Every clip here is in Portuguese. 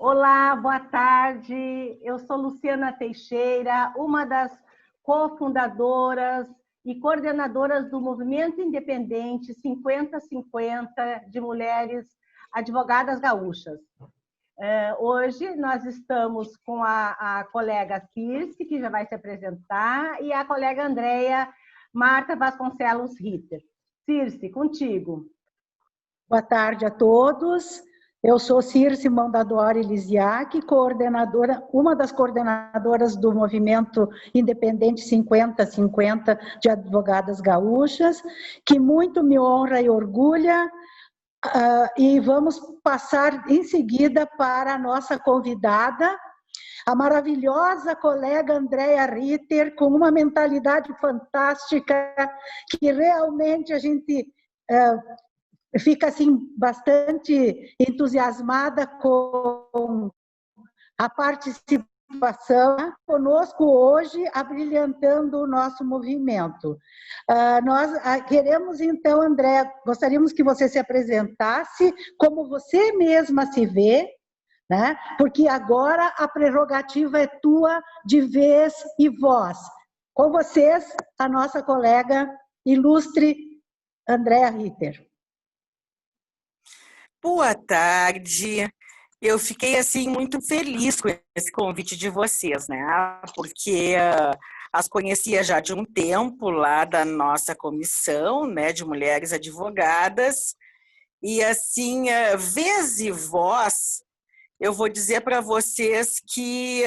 Olá, boa tarde. Eu sou Luciana Teixeira, uma das cofundadoras e coordenadoras do Movimento Independente 50-50 de Mulheres Advogadas Gaúchas. Hoje nós estamos com a colega Circe, que já vai se apresentar, e a colega Andréia Marta Vasconcelos Ritter. Circe, contigo. Boa tarde a todos. Eu sou Circe Mondadori Lisiak, coordenadora, uma das coordenadoras do Movimento Independente 50-50 de Advogadas Gaúchas, que muito me honra e orgulha, e vamos passar em seguida para a nossa convidada, a maravilhosa colega Andréia Ritter, com uma mentalidade fantástica, que realmente a gente fica assim bastante entusiasmada com a participação conosco hoje, abrilhantando o nosso movimento. Nós queremos então, Andréia, gostaríamos que você se apresentasse como você mesma se vê, né? Porque agora a prerrogativa é tua de vez e voz. Com vocês, a nossa colega ilustre Andréia Ritter. Boa tarde. Eu fiquei assim muito feliz com esse convite de vocês, né? Porque as conhecia já de um tempo lá da nossa comissão, né, de mulheres advogadas. E assim, vez e voz, eu vou dizer para vocês que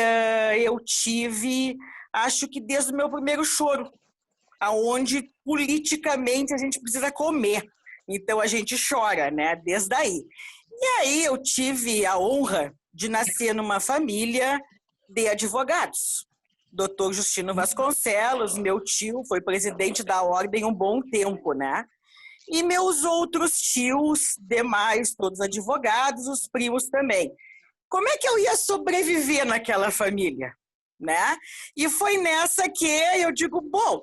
eu tive, acho que desde o meu primeiro choro, aonde politicamente a gente precisa comer. Então a gente chora, né? Desde aí. E aí eu tive a honra de nascer numa família de advogados. Doutor Justino Vasconcelos, meu tio, foi presidente da ordem um bom tempo, né? E meus outros tios, demais, todos advogados, os primos também. Como é que eu ia sobreviver naquela família, né? E foi nessa que eu digo, bom,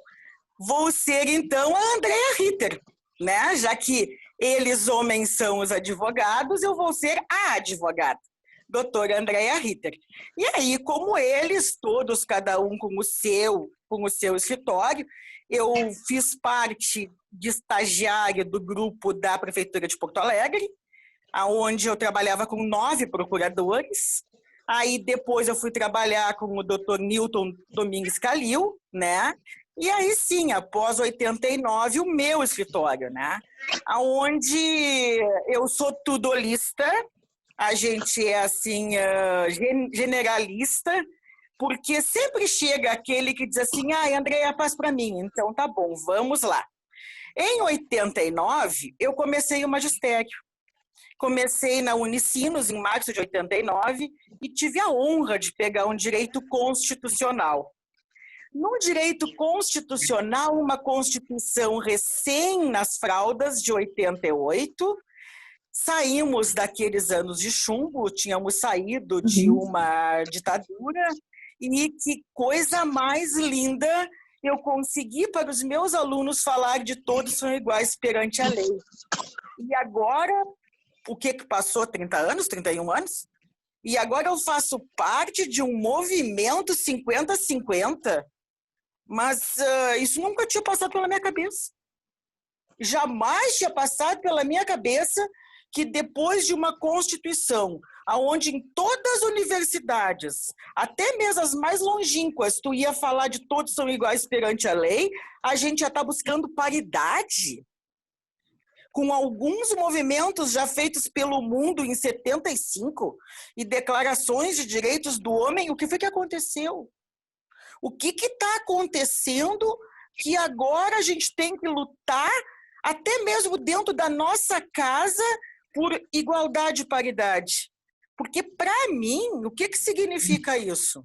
vou ser então a Andréia Ritter, né? Já que eles, homens, são os advogados, eu vou ser a advogada, doutora Andréia Ritter. E aí, como eles, todos, cada um com o seu escritório, eu fiz parte de estagiária do grupo da Prefeitura de Porto Alegre, onde eu trabalhava com 9 procuradores. Aí depois eu fui trabalhar com o doutor Newton Domingues Calil, né? E aí sim, após 89, o meu escritório, né? Onde eu sou tudolista, a gente é assim, generalista, porque sempre chega aquele que diz assim, Andréia, passa para mim. Então tá bom, vamos lá. Em 89, eu comecei o magistério. Comecei na Unicinos, em março de 89, e tive a honra de pegar um direito constitucional. No direito constitucional, uma Constituição recém nas fraldas de 88, saímos daqueles anos de chumbo, tínhamos saído de uma ditadura, e que coisa mais linda eu consegui para os meus alunos falar de todos são iguais perante a lei. E agora, o que passou? 30 anos, 31 anos? E agora eu faço parte de um movimento 50-50, mas isso nunca tinha passado pela minha cabeça. Jamais tinha passado pela minha cabeça que depois de uma Constituição, onde em todas as universidades, até mesmo as mais longínquas, tu ia falar de todos são iguais perante a lei, a gente já está buscando paridade. Com alguns movimentos já feitos pelo mundo em 75 e declarações de direitos do homem, o que foi que aconteceu? O que está acontecendo que agora a gente tem que lutar, até mesmo dentro da nossa casa, por igualdade e paridade? Porque, para mim, o que significa isso?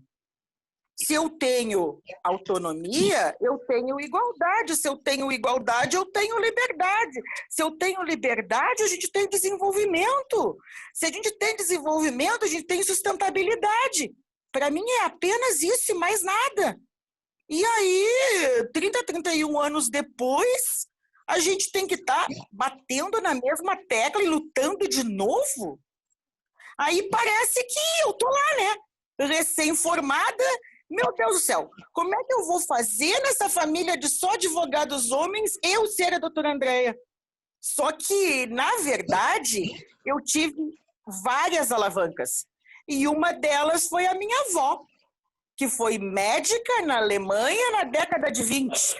Se eu tenho autonomia, eu tenho igualdade. Se eu tenho igualdade, eu tenho liberdade. Se eu tenho liberdade, a gente tem desenvolvimento. Se a gente tem desenvolvimento, a gente tem sustentabilidade. Para mim é apenas isso e mais nada. E aí, 30, 31 anos depois, a gente tem que estar batendo na mesma tecla e lutando de novo? Aí parece que eu tô lá, né? Recém-formada, meu Deus do céu, como é que eu vou fazer nessa família de só advogados homens eu ser a doutora Andréia? Só que, na verdade, eu tive várias alavancas. E uma delas foi a minha avó, que foi médica na Alemanha na década de 20,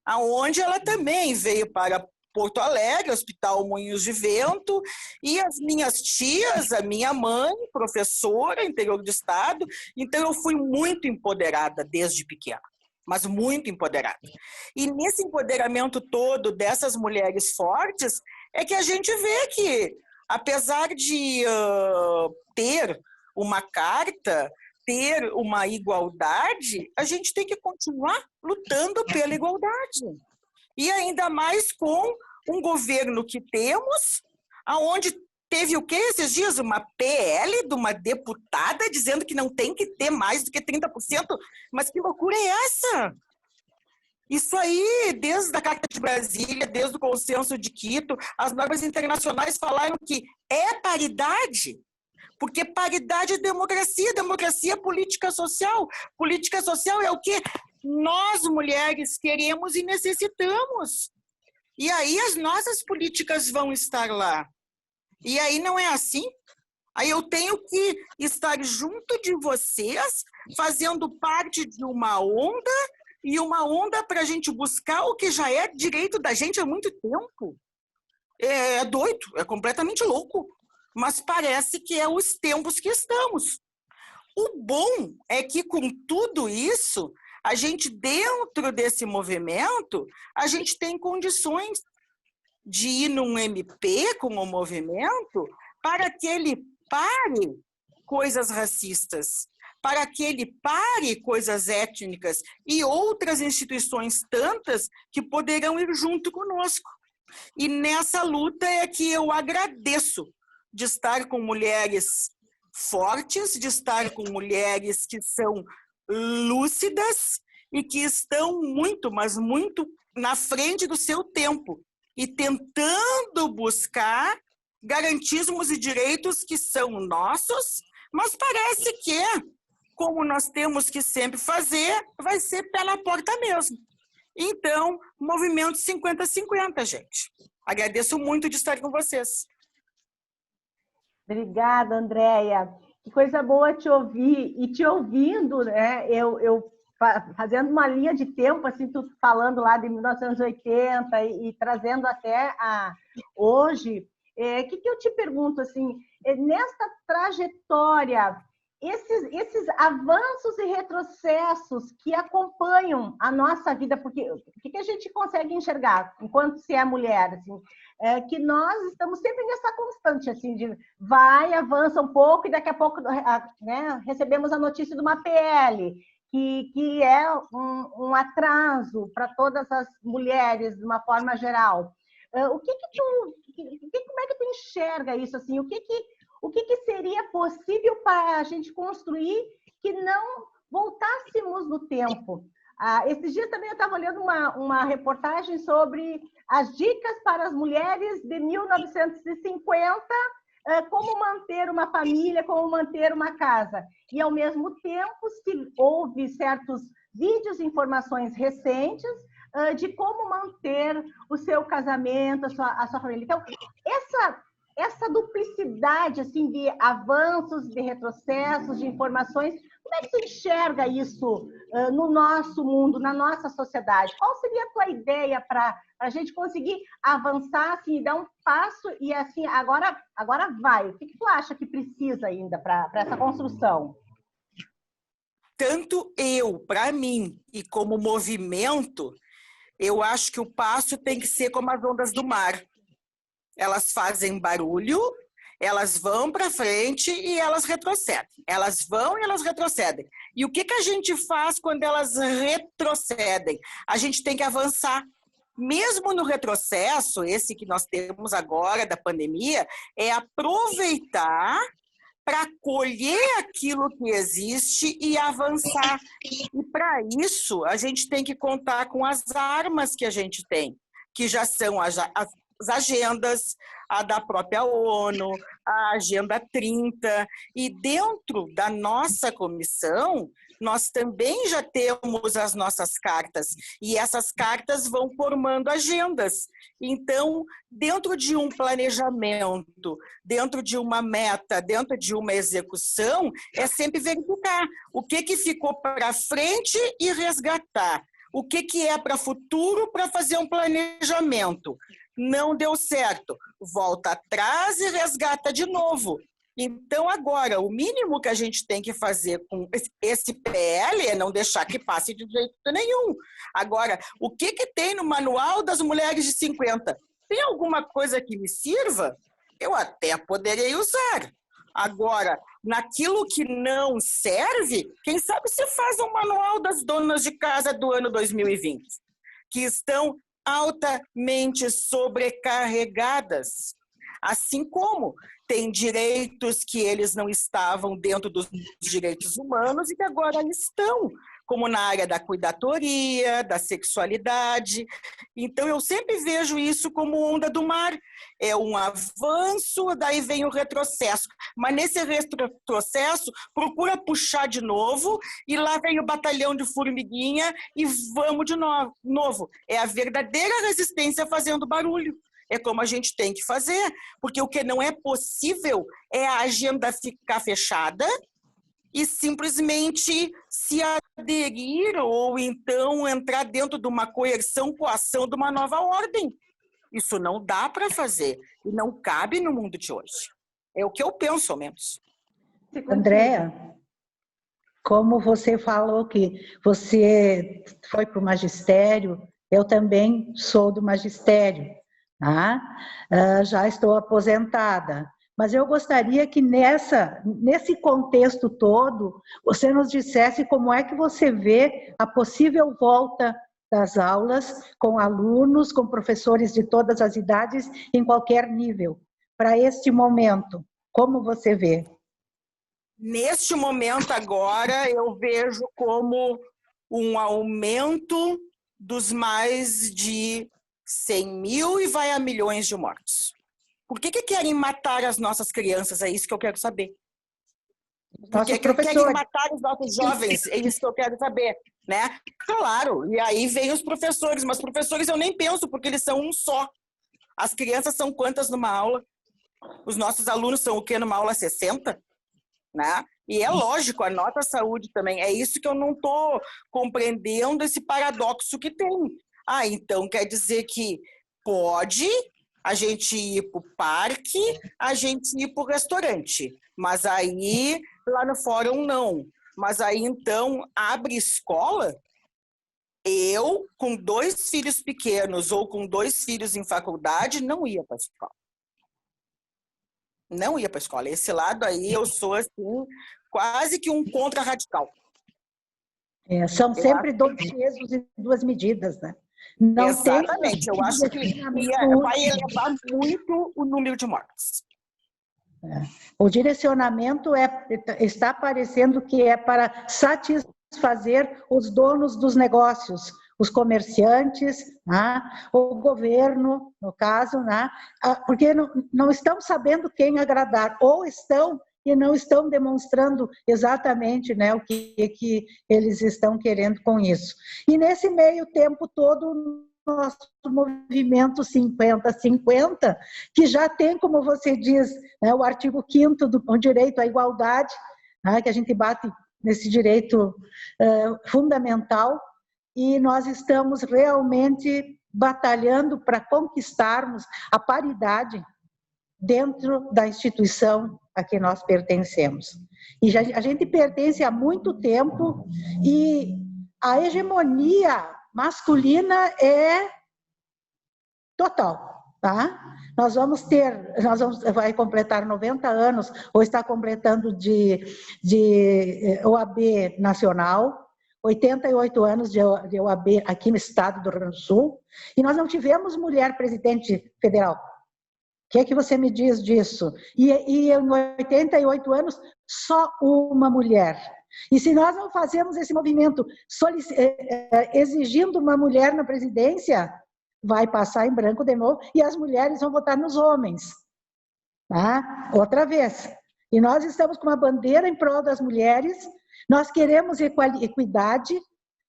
aonde ela também veio para Porto Alegre, Hospital Moinhos de Vento, e as minhas tias, a minha mãe, professora, interior do estado, então eu fui muito empoderada desde pequena, mas muito empoderada. E nesse empoderamento todo dessas mulheres fortes, é que a gente vê que, apesar de ter uma carta, ter uma igualdade, a gente tem que continuar lutando pela igualdade. E ainda mais com um governo que temos, aonde teve o quê esses dias? Uma PL de uma deputada dizendo que não tem que ter mais do que 30%. Mas que loucura é essa? Isso aí, desde a Carta de Brasília, desde o Consenso de Quito, as normas internacionais falaram que é paridade. Porque paridade é democracia, democracia é política social. Política social é o que nós, mulheres, queremos e necessitamos. E aí as nossas políticas vão estar lá. E aí não é assim? Aí eu tenho que estar junto de vocês, fazendo parte de uma onda, e uma onda para a gente buscar o que já é direito da gente há muito tempo. É doido, é completamente louco. Mas parece que é os tempos que estamos. O bom é que, com tudo isso, a gente, dentro desse movimento, a gente tem condições de ir num MP com o movimento para que ele pare coisas racistas, para que ele pare coisas étnicas e outras instituições tantas que poderão ir junto conosco. E nessa luta é que eu agradeço de estar com mulheres fortes, de estar com mulheres que são lúcidas e que estão muito, mas muito na frente do seu tempo e tentando buscar garantismos e direitos que são nossos, mas parece que, como nós temos que sempre fazer, vai ser pé na porta mesmo. Então, movimento 50-50, gente. Agradeço muito de estar com vocês. Obrigada, Andréia. Que coisa boa te ouvir. E te ouvindo, né, eu fazendo uma linha de tempo, assim, tu falando lá de 1980 e trazendo até a hoje, que eu te pergunto, assim, nesta trajetória, esses avanços e retrocessos que acompanham a nossa vida, porque o que a gente consegue enxergar enquanto se é mulher, assim, que nós estamos sempre nessa constante, assim, de vai, avança um pouco e daqui a pouco, né, recebemos a notícia de uma PL, que é um atraso para todas as mulheres de uma forma geral. Como é que tu enxerga isso, assim? O que seria possível para a gente construir que não voltássemos no tempo? Esses dias também eu estava olhando uma reportagem sobre as dicas para as mulheres de 1950, como manter uma família, como manter uma casa. E, ao mesmo tempo, se houve certos vídeos e informações recentes de como manter o seu casamento, a sua família. Então, essa duplicidade assim, de avanços, de retrocessos, de informações, como é que você enxerga isso no nosso mundo, na nossa sociedade? Qual seria a tua ideia para a gente conseguir avançar, assim, dar um passo e assim, agora vai? O que tu acha que precisa ainda para essa construção? Tanto para mim, e como movimento, eu acho que o passo tem que ser como as ondas do mar. Elas fazem barulho, elas vão para frente e elas retrocedem. Elas vão e elas retrocedem. E o que a gente faz quando elas retrocedem? A gente tem que avançar. Mesmo no retrocesso, esse que nós temos agora da pandemia, é aproveitar para colher aquilo que existe e avançar. E para isso, a gente tem que contar com as armas que a gente tem, que já são agendas, a da própria ONU, a Agenda 30, e dentro da nossa comissão, nós também já temos as nossas cartas, e essas cartas vão formando agendas. Então, dentro de um planejamento, dentro de uma meta, dentro de uma execução, é sempre verificar o que ficou para frente e resgatar. O que é para futuro para fazer um planejamento. Não deu certo, volta atrás e resgata de novo. Então, agora, o mínimo que a gente tem que fazer com esse PL é não deixar que passe de jeito nenhum. Agora, o que tem no Manual das Mulheres de 50? Tem alguma coisa que me sirva? Eu até poderei usar. Agora, naquilo que não serve, quem sabe se faz um Manual das Donas de Casa do ano 2020, que estão altamente sobrecarregadas. Assim como tem direitos que eles não estavam dentro dos direitos humanos e que agora estão, como na área da cuidadoria, da sexualidade. Então, eu sempre vejo isso como onda do mar. É um avanço, daí vem o retrocesso. Mas nesse retrocesso, procura puxar de novo e lá vem o batalhão de formiguinha e vamos de novo. É a verdadeira resistência fazendo barulho. É como a gente tem que fazer, porque o que não é possível é a agenda ficar fechada e simplesmente se aderir ou então entrar dentro de uma coerção, coação de uma nova ordem. Isso não dá para fazer e não cabe no mundo de hoje. É o que eu penso, ao menos. Andréa, como você falou que você foi para o magistério, eu também sou do magistério. Já estou aposentada, mas eu gostaria que nesse contexto todo, você nos dissesse como é que você vê a possível volta das aulas com alunos, com professores de todas as idades, em qualquer nível, para este momento. Como você vê? Neste momento agora, eu vejo como um aumento dos mais de 100 mil e vai a milhões de mortos. Por que querem matar as nossas crianças? É isso que eu quero saber. Por que querem matar os nossos jovens? É isso que eu quero saber, né? Claro, e aí vem os professores, mas professores eu nem penso, porque eles são um só. As crianças são quantas numa aula? Os nossos alunos são o quê numa aula? 60? Né? E é lógico, a nota saúde também. É isso que eu não estou compreendendo, esse paradoxo que tem. Então quer dizer que pode a gente ir para o parque, a gente ir para o restaurante, mas aí lá no fórum não. Mas aí então abre escola? Eu, com 2 filhos pequenos ou com 2 filhos em faculdade, não ia para a escola. Não ia para a escola. Esse lado aí eu sou assim, quase que um contra-radical. São sempre 2 pesos e 2 medidas, né? Não. Exatamente, eu acho que vai elevar muito o número de mortes. O direcionamento está parecendo que é para satisfazer os donos dos negócios, os comerciantes, o governo, no caso, porque não estão sabendo quem agradar, ou estão e não estão demonstrando exatamente o que eles estão querendo com isso. E nesse meio tempo todo, o nosso movimento 50-50, que já tem, como você diz, o artigo 5º do direito à igualdade, que a gente bate nesse direito fundamental, e nós estamos realmente batalhando para conquistarmos a paridade dentro da instituição a que nós pertencemos. E a gente pertence há muito tempo e a hegemonia masculina é total, tá? Vai completar 90 anos, ou está completando de OAB nacional, 88 anos de OAB aqui no estado do Rio Grande do Sul, e nós não tivemos mulher presidente federal. O que é que você me diz disso? E em 88 anos, só uma mulher. E se nós não fazemos esse movimento exigindo uma mulher na presidência, vai passar em branco de novo e as mulheres vão votar nos homens. Tá? Outra vez. E nós estamos com uma bandeira em prol das mulheres, nós queremos equidade,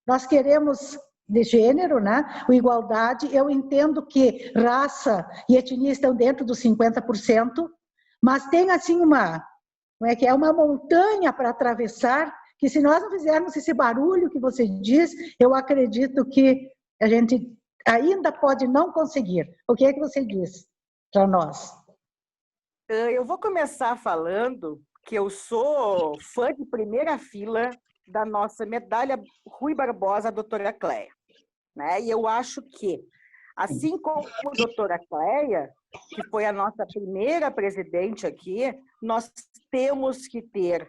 nós queremos de gênero, né? Igualdade. Eu entendo que raça e etnia estão dentro dos 50%, mas tem assim uma montanha para atravessar, que se nós não fizermos esse barulho que você diz, eu acredito que a gente ainda pode não conseguir. O que é que você diz para nós? Eu vou começar falando que eu sou fã de primeira fila da nossa medalha Rui Barbosa, a doutora Cleia. Né? E eu acho que, assim como a doutora Cleia, que foi a nossa primeira presidente aqui, nós temos que ter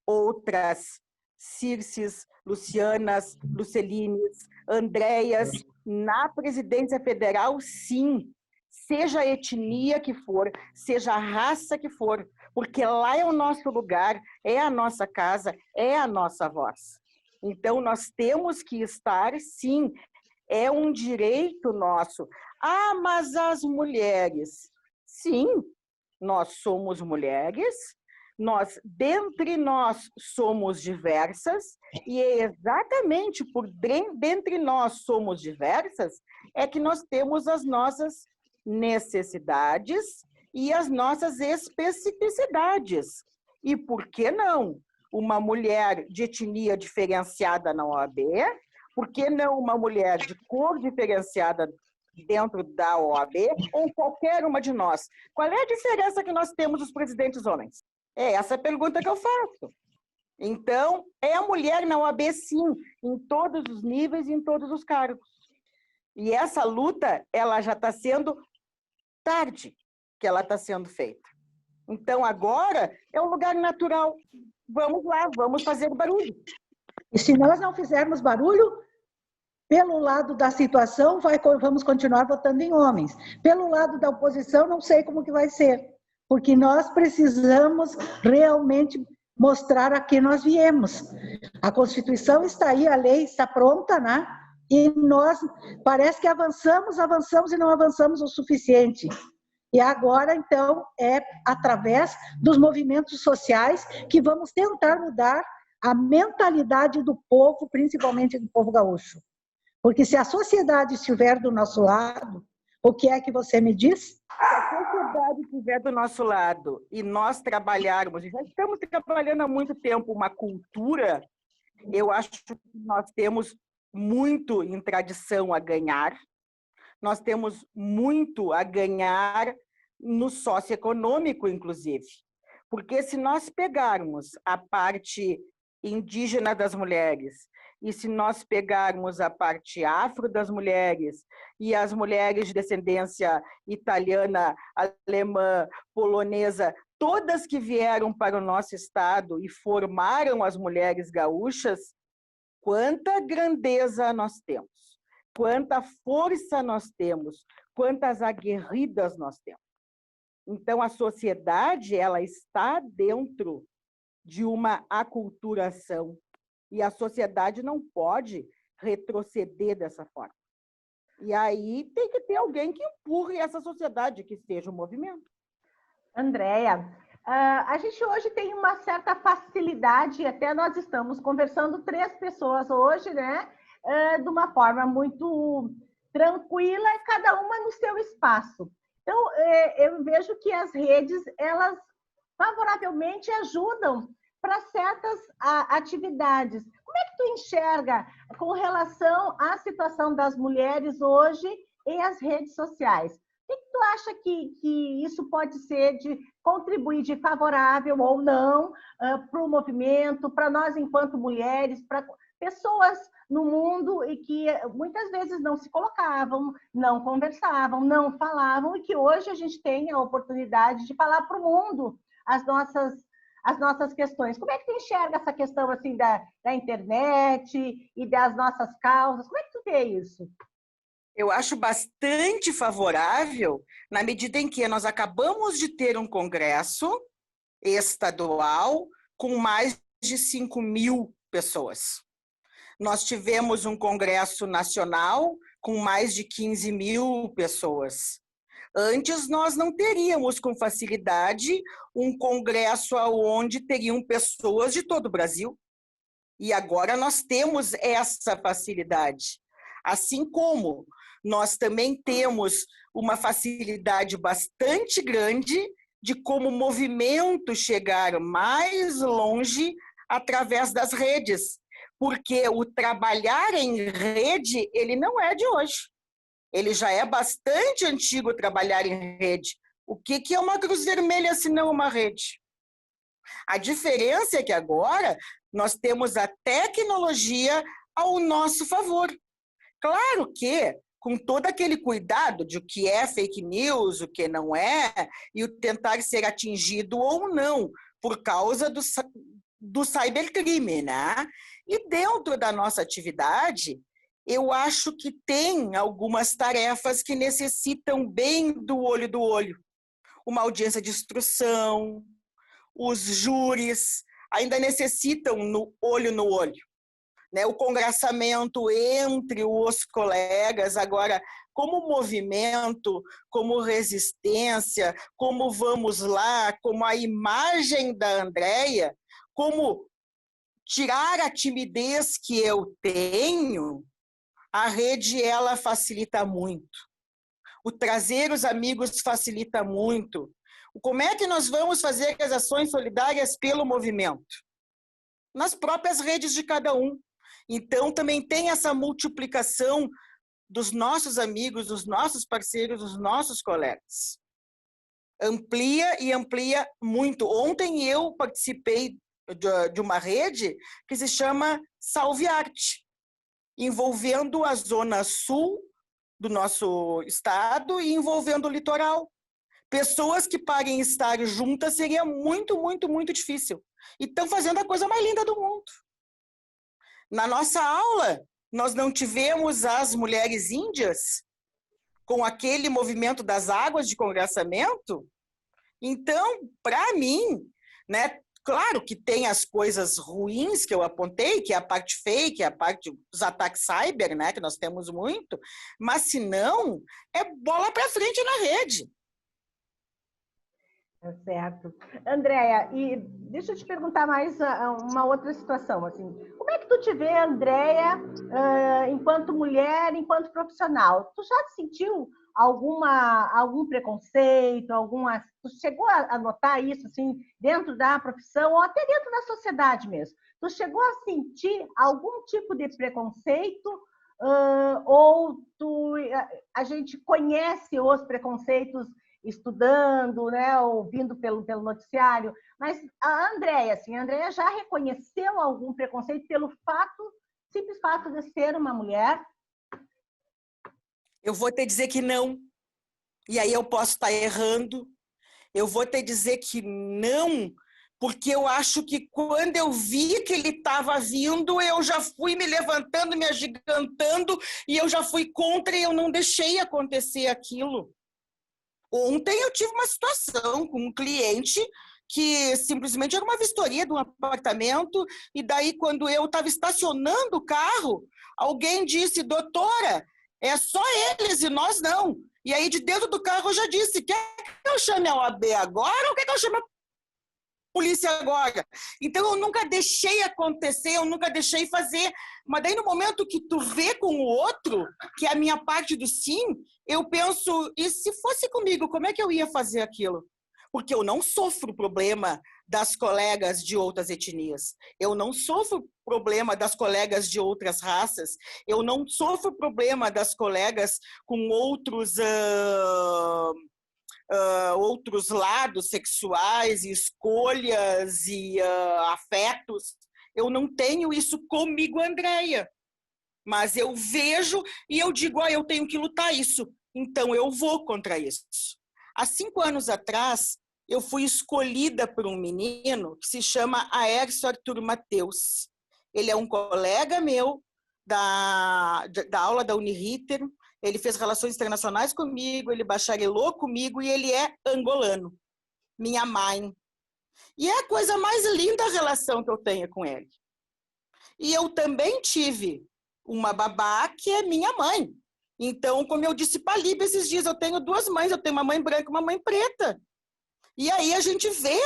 outras Circes, Lucianas, Lucelines, Andréias na presidência federal, sim. Seja a etnia que for, seja a raça que for, porque lá é o nosso lugar, é a nossa casa, é a nossa voz. Então, nós temos que estar, sim, é um direito nosso. Ah, mas as mulheres? Sim, nós somos mulheres, dentre nós somos diversas, e é exatamente por dentre nós somos diversas é que nós temos as nossas necessidades e as nossas especificidades. E por que não? Uma mulher de etnia diferenciada na OAB, por que não uma mulher de cor diferenciada dentro da OAB ou qualquer uma de nós? Qual é a diferença que nós temos dos presidentes homens? É essa a pergunta que eu faço. Então, é a mulher na OAB, sim, em todos os níveis e em todos os cargos. E essa luta, ela já está sendo tarde que ela está sendo feita. Então, agora é um lugar natural. Vamos lá, vamos fazer barulho. E se nós não fizermos barulho, pelo lado da situação, vamos continuar votando em homens. Pelo lado da oposição, não sei como que vai ser. Porque nós precisamos realmente mostrar a que nós viemos. A Constituição está aí, a lei está pronta, né? E nós, parece que avançamos e não avançamos o suficiente. E agora, então, é através dos movimentos sociais que vamos tentar mudar a mentalidade do povo, principalmente do povo gaúcho. Porque se a sociedade estiver do nosso lado, o que é que você me diz? Se a sociedade estiver do nosso lado e nós trabalharmos, e já estamos trabalhando há muito tempo uma cultura, eu acho que nós temos muito em tradição a ganhar, nós temos muito a ganhar no socioeconômico, inclusive. Porque se nós pegarmos a parte indígena das mulheres, e se nós pegarmos a parte afro das mulheres, e as mulheres de descendência italiana, alemã, polonesa, todas que vieram para o nosso estado e formaram as mulheres gaúchas, quanta grandeza nós temos, quanta força nós temos, quantas aguerridas nós temos. Então, a sociedade, ela está dentro de uma aculturação e a sociedade não pode retroceder dessa forma. E aí tem que ter alguém que empurre essa sociedade, que seja o movimento. Andréia, a gente hoje tem uma certa facilidade, até nós estamos conversando 3 pessoas hoje, né? De uma forma muito tranquila, cada uma no seu espaço. Então, eu vejo que as redes, elas favoravelmente ajudam para certas atividades. Como é que tu enxerga com relação à situação das mulheres hoje e as redes sociais? O que tu acha que isso pode ser de contribuir de favorável ou não para o movimento, para nós enquanto mulheres, para pessoas no mundo e que muitas vezes não se colocavam, não conversavam, não falavam, e que hoje a gente tem a oportunidade de falar para o mundo as nossas questões. Como é que tu enxerga essa questão assim da internet e das nossas causas? Como é que tu vê isso? Eu acho bastante favorável, na medida em que nós acabamos de ter um congresso estadual com mais de 5.000 pessoas. Nós tivemos um congresso nacional com mais de 15 mil pessoas. Antes, nós não teríamos com facilidade um congresso onde teriam pessoas de todo o Brasil. E agora nós temos essa facilidade. Assim como nós também temos uma facilidade bastante grande de como o movimento chegar mais longe através das redes. Porque o trabalhar em rede, ele não é de hoje. Ele já é bastante antigo trabalhar em rede. O que é uma cruz vermelha se não uma rede? A diferença é que agora nós temos a tecnologia ao nosso favor. Claro que, com todo aquele cuidado de o que é fake news, o que não é, e o tentar ser atingido ou não, por causa do cybercrime, né? E dentro da nossa atividade, eu acho que tem algumas tarefas que necessitam bem do olho. Uma audiência de instrução, os júris ainda necessitam no olho, né? O congraçamento entre os colegas. Agora, como movimento, como resistência, como vamos lá, como a imagem da Andréia, como tirar a timidez que eu tenho, a rede ela facilita muito. O trazer os amigos facilita muito. Como é que nós vamos fazer as ações solidárias pelo movimento? Nas próprias redes de cada um. Então, também tem essa multiplicação dos nossos amigos, dos nossos parceiros, dos nossos colegas. Amplia e amplia muito. Ontem eu participei de uma rede que se chama Salve Arte, envolvendo a zona sul do nosso estado e envolvendo o litoral. Pessoas que parem estar juntas seria muito, muito, muito difícil. E estão fazendo a coisa mais linda do mundo. Na nossa aula, nós não tivemos as mulheres índias com aquele movimento das águas de congraçamento? Então, para mim, né, claro que tem as coisas ruins que eu apontei, que é a parte fake, a parte dos ataques cyber, né, que nós temos muito, mas se não, é bola para frente na rede. Certo. Andréia, e deixa eu te perguntar mais uma outra situação. Assim, como é que tu te vê, Andréia, enquanto mulher, enquanto profissional? Tu já sentiu algum preconceito, tu chegou a notar isso assim, dentro da profissão ou até dentro da sociedade mesmo? Tu chegou a sentir algum tipo de preconceito ou a gente conhece os preconceitos estudando, né, ouvindo pelo noticiário, mas a Andréia já reconheceu algum preconceito pelo simples fato de ser uma mulher? Eu vou te dizer que não, e aí eu posso estar errando. Eu vou te dizer que não, porque eu acho que quando eu vi que ele estava vindo, eu já fui me levantando, me agigantando, e eu já fui contra e eu não deixei acontecer aquilo. Ontem eu tive uma situação com um cliente que simplesmente era uma vistoria de um apartamento, e daí quando eu estava estacionando o carro, alguém disse, doutora, é só eles e nós não. E aí de dentro do carro eu já disse, quer que eu chame a OAB agora ou quer que eu chame a polícia agora? Então eu nunca deixei acontecer, eu nunca deixei fazer. Mas daí no momento que tu vê com o outro, que é a minha parte do sim, eu penso, e se fosse comigo, como é que eu ia fazer aquilo? Porque eu não sofro problema das colegas de outras etnias, eu não sofro problema das colegas de outras raças, eu não sofro problema das colegas com outros lados sexuais, e escolhas e afetos. Eu não tenho isso comigo, Andréia. Mas eu vejo e eu digo, eu tenho que lutar isso. Então eu vou contra isso. Há 5 anos atrás, eu fui escolhida por um menino que se chama Aércio Arthur Mateus. Ele é um colega meu da aula da Uniriter. Ele fez relações internacionais comigo, ele bacharelou comigo e ele é angolano, minha mãe. E é a coisa mais linda a relação que eu tenho com ele. E eu também tive uma babá que é minha mãe. Então, como eu disse para a Líbia esses dias, eu tenho duas mães, eu tenho uma mãe branca e uma mãe preta. E aí a gente vê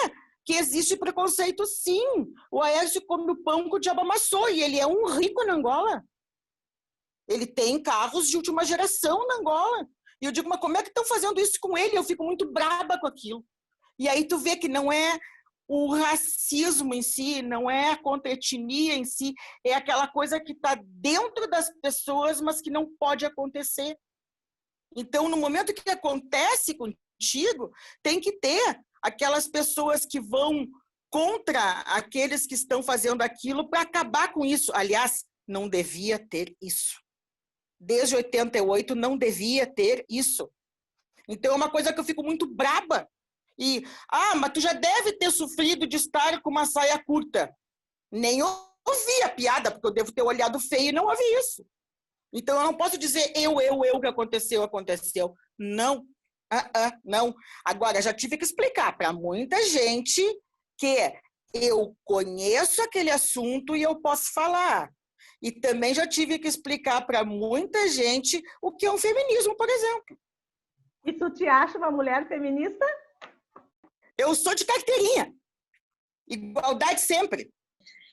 que existe preconceito, sim. O Aércio come o pão que o diabo amassou, e ele é um rico na Angola. Ele tem carros de última geração na Angola. E eu digo, mas como é que estão fazendo isso com ele? Eu fico muito braba com aquilo. E aí tu vê que não é o racismo em si, não é a contra-etnia em si, é aquela coisa que está dentro das pessoas, mas que não pode acontecer. Então, no momento que acontece contigo, tem que ter aquelas pessoas que vão contra aqueles que estão fazendo aquilo para acabar com isso. Aliás, não devia ter isso. Desde 88 não devia ter isso. Então, é uma coisa que eu fico muito braba. E, mas tu já deve ter sofrido de estar com uma saia curta. Nem ouvi a piada, porque eu devo ter olhado feio e não ouvi isso. Então, eu não posso dizer que aconteceu. Não, não. Agora, já tive que explicar para muita gente que eu conheço aquele assunto e eu posso falar. E também já tive que explicar para muita gente o que é um feminismo, por exemplo. E tu te acha uma mulher feminista? Eu sou de carteirinha. Igualdade sempre.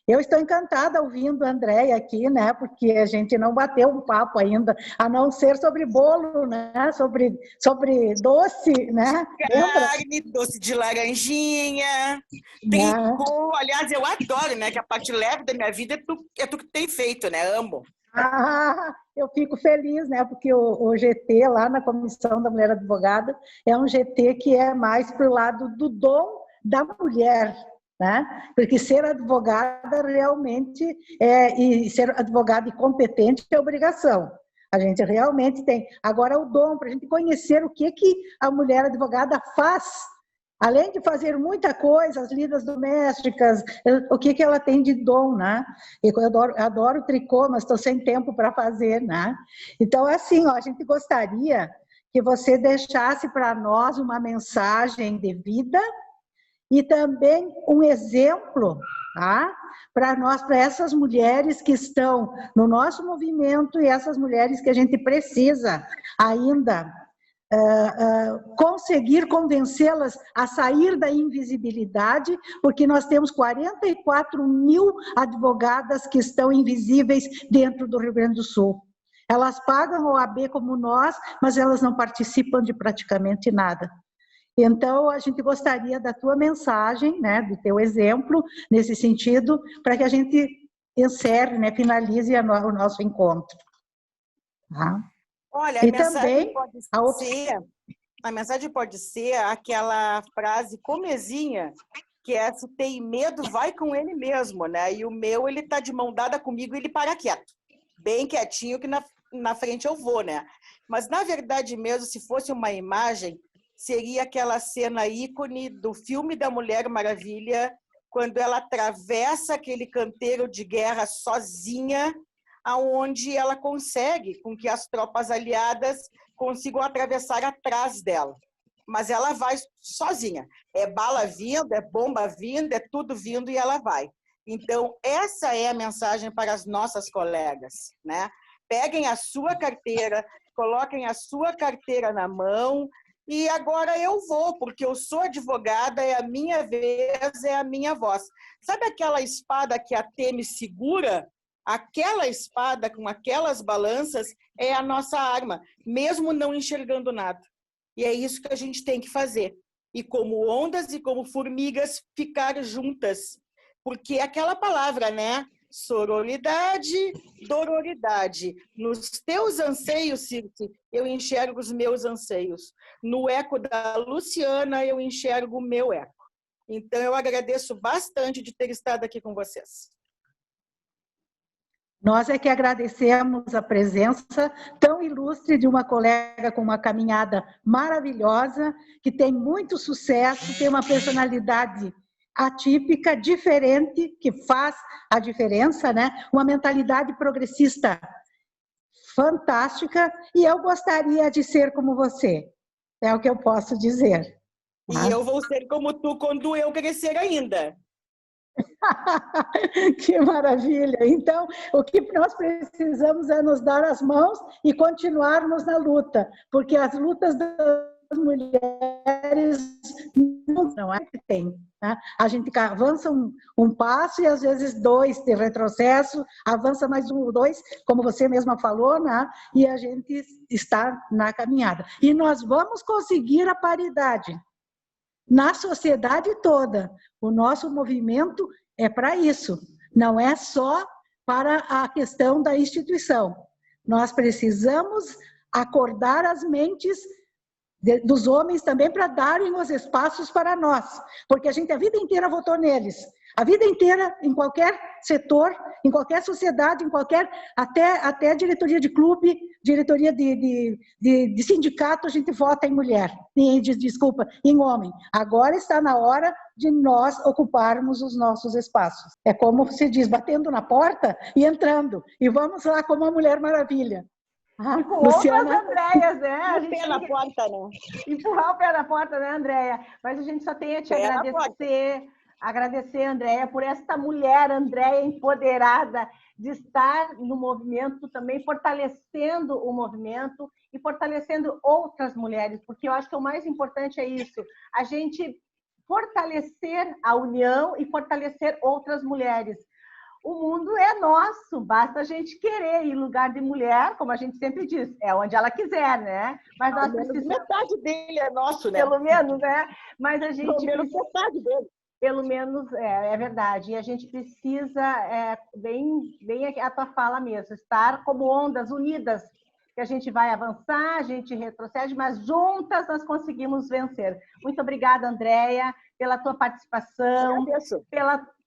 Eu estou encantada ouvindo a Andréia aqui, né? Porque a gente não bateu um papo ainda, a não ser sobre bolo, né? Sobre doce, né? Carne, doce de laranjinha, tricô. Aliás, eu adoro, né? Que a parte leve da minha vida é tu que tem feito, né? Amo. Eu fico feliz, né? Porque o GT lá na Comissão da Mulher Advogada é um GT que é mais para o lado do dom da mulher, né? Porque ser advogada realmente e ser advogada e competente é obrigação. A gente realmente tem. Agora, o dom, para a gente conhecer o que a mulher advogada faz, além de fazer muita coisa, as lidas domésticas, o que ela tem de dom, né? Eu adoro tricô, mas estou sem tempo para fazer, né? Então, assim, a gente gostaria que você deixasse para nós uma mensagem de vida e também um exemplo, tá? Para essas mulheres que estão no nosso movimento e essas mulheres que a gente precisa ainda conseguir convencê-las a sair da invisibilidade, porque nós temos 44 mil advogadas que estão invisíveis dentro do Rio Grande do Sul. Elas pagam OAB como nós, mas elas não participam de praticamente nada. Então, a gente gostaria da tua mensagem, né, do teu exemplo, nesse sentido, para que a gente encerre, né, finalize o nosso encontro. Tá? Olha, a mensagem pode ser aquela frase comezinha, que é: se tem medo, vai com ele mesmo, né? E o meu, ele tá de mão dada comigo e ele para quieto. Bem quietinho, que na frente eu vou, né? Mas, na verdade mesmo, se fosse uma imagem, seria aquela cena ícone do filme da Mulher Maravilha, quando ela atravessa aquele canteiro de guerra sozinha, aonde ela consegue com que as tropas aliadas consigam atravessar atrás dela. Mas ela vai sozinha. É bala vindo, é bomba vindo, é tudo vindo e ela vai. Então, essa é a mensagem para as nossas colegas, né? Peguem a sua carteira, coloquem a sua carteira na mão e agora eu vou, porque eu sou advogada, é a minha vez, é a minha voz. Sabe aquela espada que a Temi segura? Aquela espada com aquelas balanças é a nossa arma, mesmo não enxergando nada. E é isso que a gente tem que fazer. E como ondas e como formigas, ficar juntas. Porque aquela palavra, né? Sororidade, dororidade. Nos teus anseios, Circe, eu enxergo os meus anseios. No eco da Luciana, eu enxergo o meu eco. Então, eu agradeço bastante de ter estado aqui com vocês. Nós é que agradecemos a presença tão ilustre de uma colega com uma caminhada maravilhosa, que tem muito sucesso, tem uma personalidade atípica, diferente, que faz a diferença, né? Uma mentalidade progressista fantástica, e eu gostaria de ser como você, é o que eu posso dizer. E eu vou ser como tu quando eu crescer ainda. Que maravilha! Então, o que nós precisamos é nos dar as mãos e continuarmos na luta, porque as lutas das mulheres não é que tem. Né? A gente avança um passo e às vezes dois de retrocesso, avança mais um ou dois, como você mesma falou, né? E a gente está na caminhada. E nós vamos conseguir a paridade na sociedade toda. O nosso movimento é para isso, não é só para a questão da instituição. Nós precisamos acordar as mentes dos homens também para darem os espaços para nós, porque a gente a vida inteira votou neles, a vida inteira, em qualquer setor, em qualquer sociedade, em qualquer, até diretoria de clube, diretoria de sindicato, a gente vota em mulher, desculpa, em homem. Agora está na hora de nós ocuparmos os nossos espaços. É como se diz, batendo na porta e entrando, e vamos lá como a Mulher Maravilha. E com Luciana, outras Andréias, né? A gente pé na porta, né? Empurrar o pé na porta, né, Andréia? Mas a gente só tem a te agradecer, Andréia, por esta mulher, Andréia, empoderada, de estar no movimento também, fortalecendo o movimento e fortalecendo outras mulheres, porque eu acho que o mais importante é isso, a gente fortalecer a união e fortalecer outras mulheres. O mundo é nosso, basta a gente querer ir em lugar de mulher, como a gente sempre diz, é onde ela quiser, né? Mas nós precisamos... Metade dele é nosso, né? Pelo menos, né? Mas a gente... Pelo menos metade dele. Pelo menos, é verdade. E a gente precisa, bem a tua fala mesmo, estar como ondas unidas, que a gente vai avançar, a gente retrocede, mas juntas nós conseguimos vencer. Muito obrigada, Andréia, pela tua participação,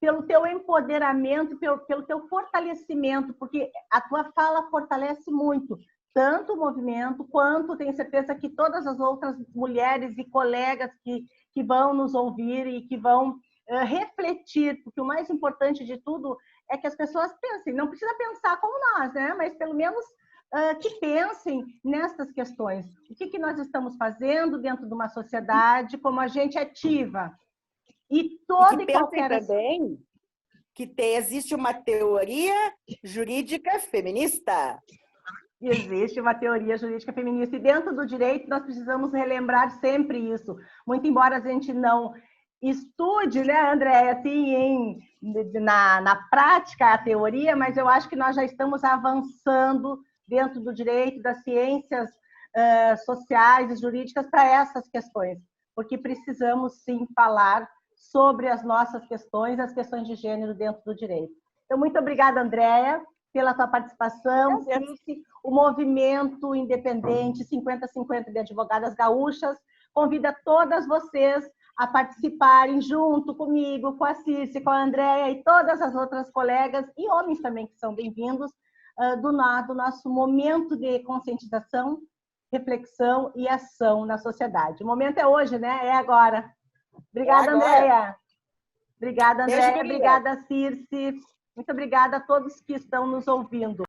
pelo teu empoderamento, pelo teu fortalecimento, porque a tua fala fortalece muito, tanto o movimento, quanto tenho certeza que todas as outras mulheres e colegas que vão nos ouvir e que vão refletir, porque o mais importante de tudo é que as pessoas pensem, não precisa pensar como nós, né? Mas pelo menos que pensem nessas questões. O que nós estamos fazendo dentro de uma sociedade como agente ativa. E toda e qualquer... também que existe uma teoria jurídica feminista. Existe uma teoria jurídica feminista. E dentro do direito nós precisamos relembrar sempre isso. Muito embora a gente não estude, né, Andréia, assim, na prática a teoria, mas eu acho que nós já estamos avançando dentro do direito, das ciências sociais e jurídicas para essas questões, porque precisamos, sim, falar sobre as nossas questões, as questões de gênero dentro do direito. Então, muito obrigada, Andréia, pela sua participação. O movimento independente 50-50 de advogadas gaúchas convida todas vocês a participarem junto comigo, com a Circe, com a Andréia e todas as outras colegas, e homens também que são bem-vindos, do nosso momento de conscientização, reflexão e ação na sociedade. O momento é hoje, né? É agora. Obrigada, Andréia. Obrigada, Andréia. Obrigada, Circe. Muito obrigada a todos que estão nos ouvindo.